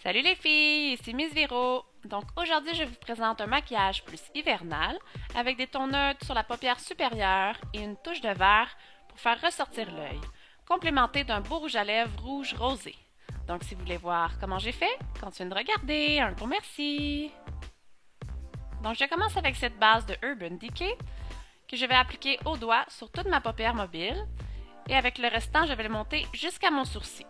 Salut les filles, ici Miss Vero. Donc aujourd'hui, je vous présente un maquillage plus hivernal avec des tons neutres sur la paupière supérieure et une touche de vert pour faire ressortir l'œil, complémenté d'un beau rouge à lèvres rouge rosé. Donc si vous voulez voir comment j'ai fait, continuez de regarder. Un gros merci! Donc je commence avec cette base de Urban Decay que je vais appliquer au doigt sur toute ma paupière mobile et avec le restant, je vais le monter jusqu'à mon sourcil.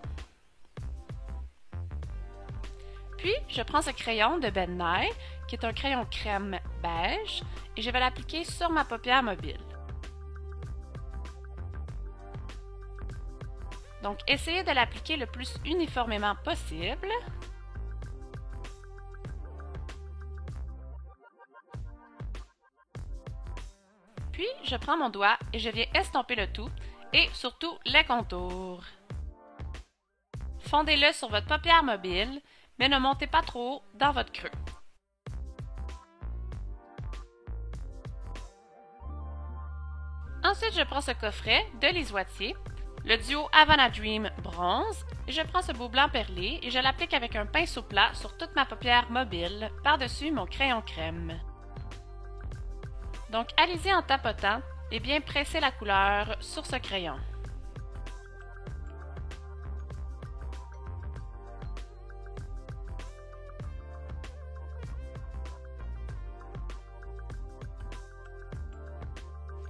Puis, je prends ce crayon de Ben Nye, qui est un crayon crème beige, et je vais l'appliquer sur ma paupière mobile. Donc, essayez de l'appliquer le plus uniformément possible. Puis, je prends mon doigt et je viens estomper le tout, et surtout les contours. Fondez-le sur votre paupière mobile, mais ne montez pas trop haut dans votre creux. Ensuite, je prends ce coffret de Lisoitier, le duo Havana Dream Bronze, et je prends ce beau blanc perlé et je l'applique avec un pinceau plat sur toute ma paupière mobile, par-dessus mon crayon crème. Donc, allez-y en tapotant et bien pressez la couleur sur ce crayon.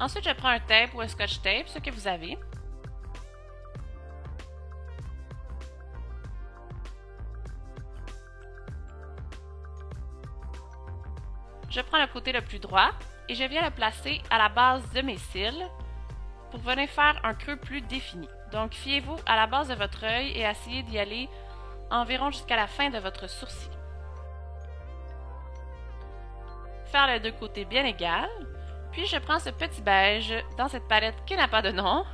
Ensuite, je prends un tape ou un scotch tape, ce que vous avez. Je prends le côté le plus droit et je viens le placer à la base de mes cils pour venir faire un creux plus défini. Donc, fiez-vous à la base de votre œil et essayez d'y aller environ jusqu'à la fin de votre sourcil. Faire les deux côtés bien égales. Puis je prends ce petit beige dans cette palette qui n'a pas de nom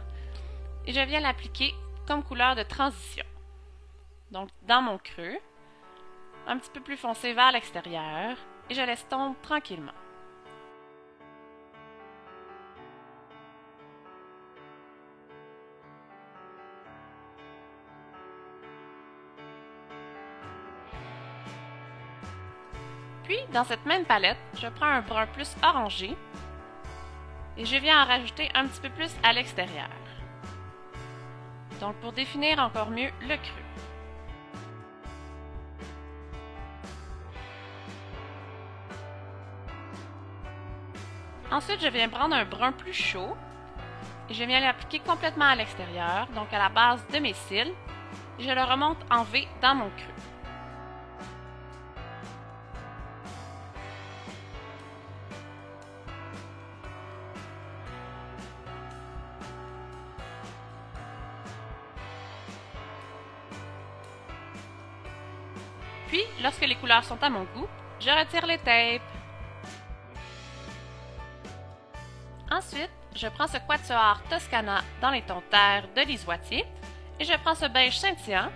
et je viens l'appliquer comme couleur de transition. Donc dans mon creux, un petit peu plus foncé vers l'extérieur et je laisse tomber tranquillement. Puis dans cette même palette, je prends un brun plus orangé et je viens en rajouter un petit peu plus à l'extérieur. Donc pour définir encore mieux le creux. Ensuite, je viens prendre un brun plus chaud et je viens l'appliquer complètement à l'extérieur, donc à la base de mes cils, et je le remonte en V dans mon creux. Puis, lorsque les couleurs sont à mon goût, je retire les tapes. Ensuite, je prends ce quatuor Toscana dans les tons terre de Lisoitier et je prends ce beige scintillant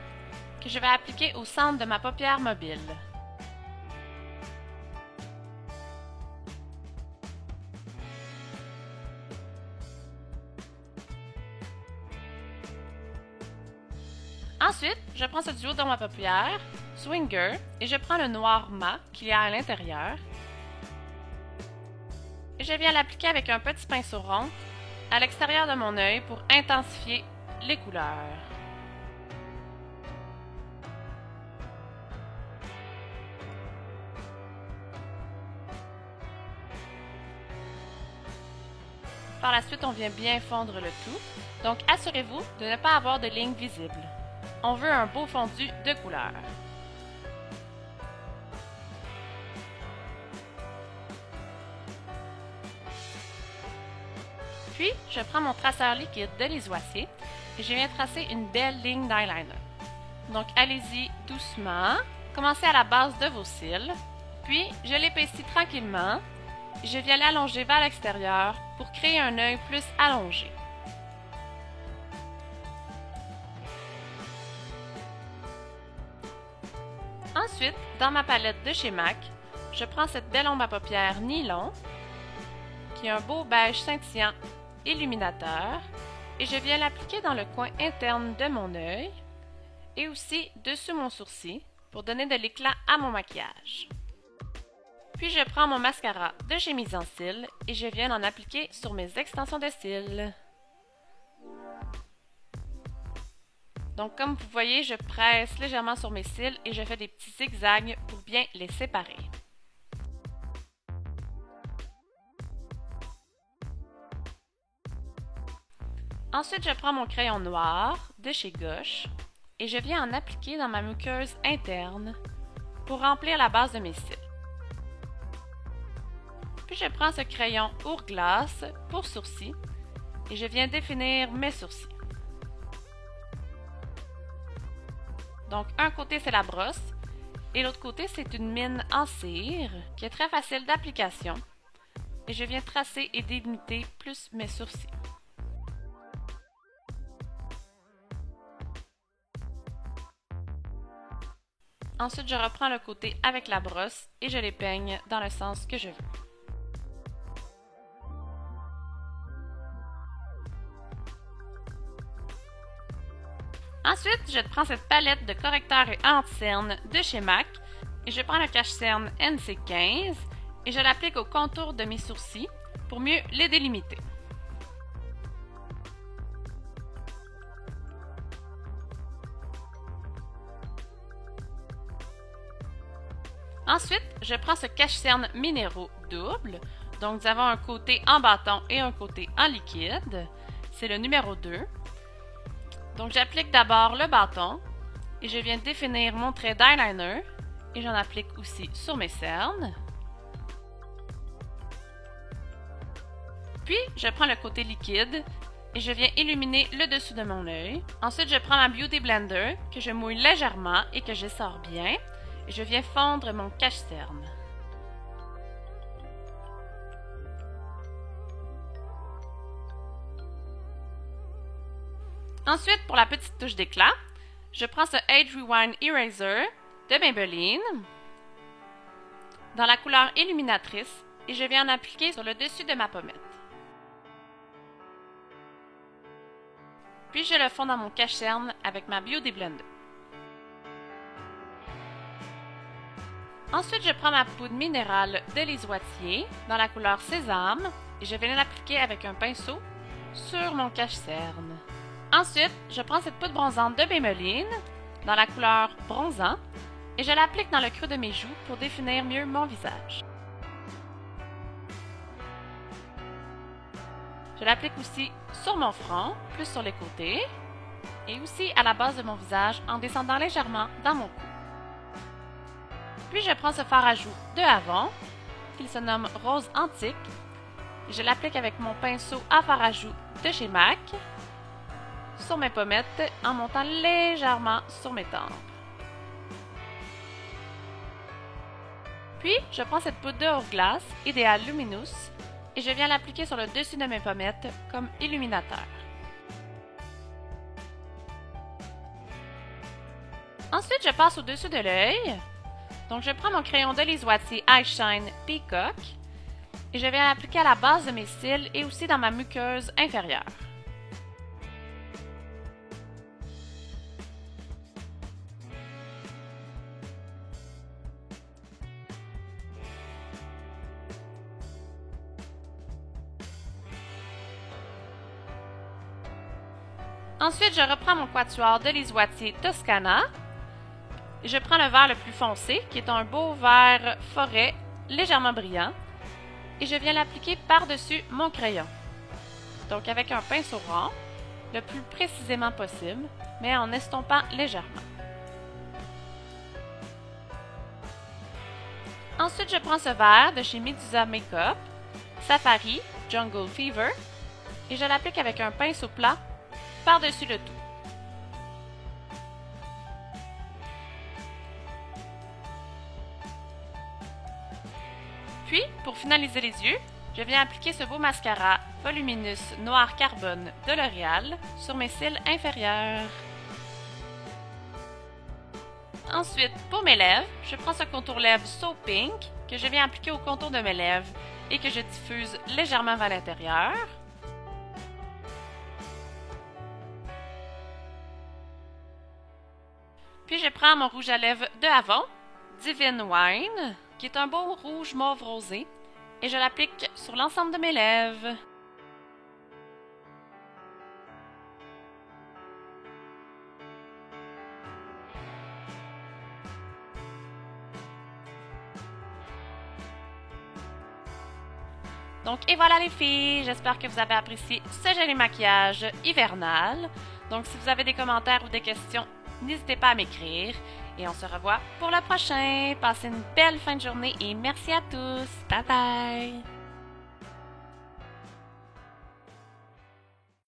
que je vais appliquer au centre de ma paupière mobile. Ensuite, je prends ce duo dans ma paupière, Swinger, et je prends le noir mat qu'il y a à l'intérieur. Et je viens l'appliquer avec un petit pinceau rond à l'extérieur de mon œil pour intensifier les couleurs. Par la suite, on vient bien fondre le tout, donc assurez-vous de ne pas avoir de lignes visibles. On veut un beau fondu de couleur. Puis, je prends mon traceur liquide de Lisoitier et je viens tracer une belle ligne d'eyeliner. Donc, allez-y doucement. Commencez à la base de vos cils. Puis, je l'épaissis tranquillement et je viens l'allonger vers l'extérieur pour créer un œil plus allongé. Ensuite, dans ma palette de chez MAC, je prends cette belle ombre à paupières nylon, qui est un beau beige scintillant illuminateur, et je viens l'appliquer dans le coin interne de mon œil et aussi dessus mon sourcil pour donner de l'éclat à mon maquillage. Puis je prends mon mascara de chez Mise en Cils et je viens en appliquer sur mes extensions de cils. Donc comme vous voyez, je presse légèrement sur mes cils et je fais des petits zigzags pour bien les séparer. Ensuite, je prends mon crayon noir de chez Gouache et je viens en appliquer dans ma muqueuse interne pour remplir la base de mes cils. Puis je prends ce crayon Hourglass pour sourcils et je viens définir mes sourcils. Donc un côté c'est la brosse et l'autre côté c'est une mine en cire qui est très facile d'application et je viens tracer et délimiter plus mes sourcils. Ensuite, je reprends le côté avec la brosse et je les peigne dans le sens que je veux. Ensuite, je prends cette palette de correcteur et anti-cerne de chez MAC et je prends le cache-cerne NC15 et je l'applique au contour de mes sourcils pour mieux les délimiter. Ensuite, je prends ce cache-cerne minéraux double. Donc, nous avons un côté en bâton et un côté en liquide. C'est le numéro 2. Donc, j'applique d'abord le bâton et je viens définir mon trait d'eyeliner et j'en applique aussi sur mes cernes. Puis, je prends le côté liquide et je viens illuminer le dessus de mon œil. Ensuite, je prends ma Beauty Blender que je mouille légèrement et que j'essore bien. Et je viens fondre mon cache-cerne. Ensuite, pour la petite touche d'éclat, je prends ce Age Rewind Eraser de Maybelline dans la couleur illuminatrice et je viens en appliquer sur le dessus de ma pommette. Puis je le fonds dans mon cache-cerne avec ma Beauty Blender. Ensuite, je prends ma poudre minérale de Lise Wattier dans la couleur Sésame et je viens l'appliquer avec un pinceau sur mon cache-cerne. Ensuite, je prends cette poudre bronzante de Maybelline dans la couleur Bronzant et je l'applique dans le creux de mes joues pour définir mieux mon visage. Je l'applique aussi sur mon front, plus sur les côtés, et aussi à la base de mon visage en descendant légèrement dans mon cou. Puis je prends ce fard à joues de Avon, qu'il se nomme Rose Antique, et je l'applique avec mon pinceau à fard à joues de chez MAC sur mes pommettes en montant légèrement sur mes tempes. Puis je prends cette poudre de Hourglass Ideal Luminous et je viens l'appliquer sur le dessus de mes pommettes comme illuminateur. Ensuite, je passe au-dessus de l'œil. Donc, je prends mon crayon de Lise Wattier Eye Shine Peacock et je viens l'appliquer à la base de mes cils et aussi dans ma muqueuse inférieure. Ensuite, je reprends mon quatuor de Lise Wattier Toscana. Je prends le vert le plus foncé, qui est un beau vert forêt légèrement brillant, et je viens l'appliquer par-dessus mon crayon. Donc avec un pinceau rond, le plus précisément possible, mais en estompant légèrement. Ensuite, je prends ce vert de chez Medusa Makeup, Safari Jungle Fever, et je l'applique avec un pinceau plat par-dessus le tout. Puis, pour finaliser les yeux, je viens appliquer ce beau mascara Voluminous Noir Carbone de L'Oréal sur mes cils inférieurs. Ensuite, pour mes lèvres, je prends ce contour lèvres So Pink que je viens appliquer au contour de mes lèvres et que je diffuse légèrement vers l'intérieur. Puis je prends également mon rouge à lèvres de Avon, Divine Wine, qui est un beau rouge mauve rosé, et je l'applique sur l'ensemble de mes lèvres. Donc, et voilà les filles, j'espère que vous avez apprécié ce joli maquillage hivernal. Donc, si vous avez des commentaires ou des questions, n'hésitez pas à m'écrire. Et on se revoit pour le prochain. Passez une belle fin de journée et merci à tous. Bye bye!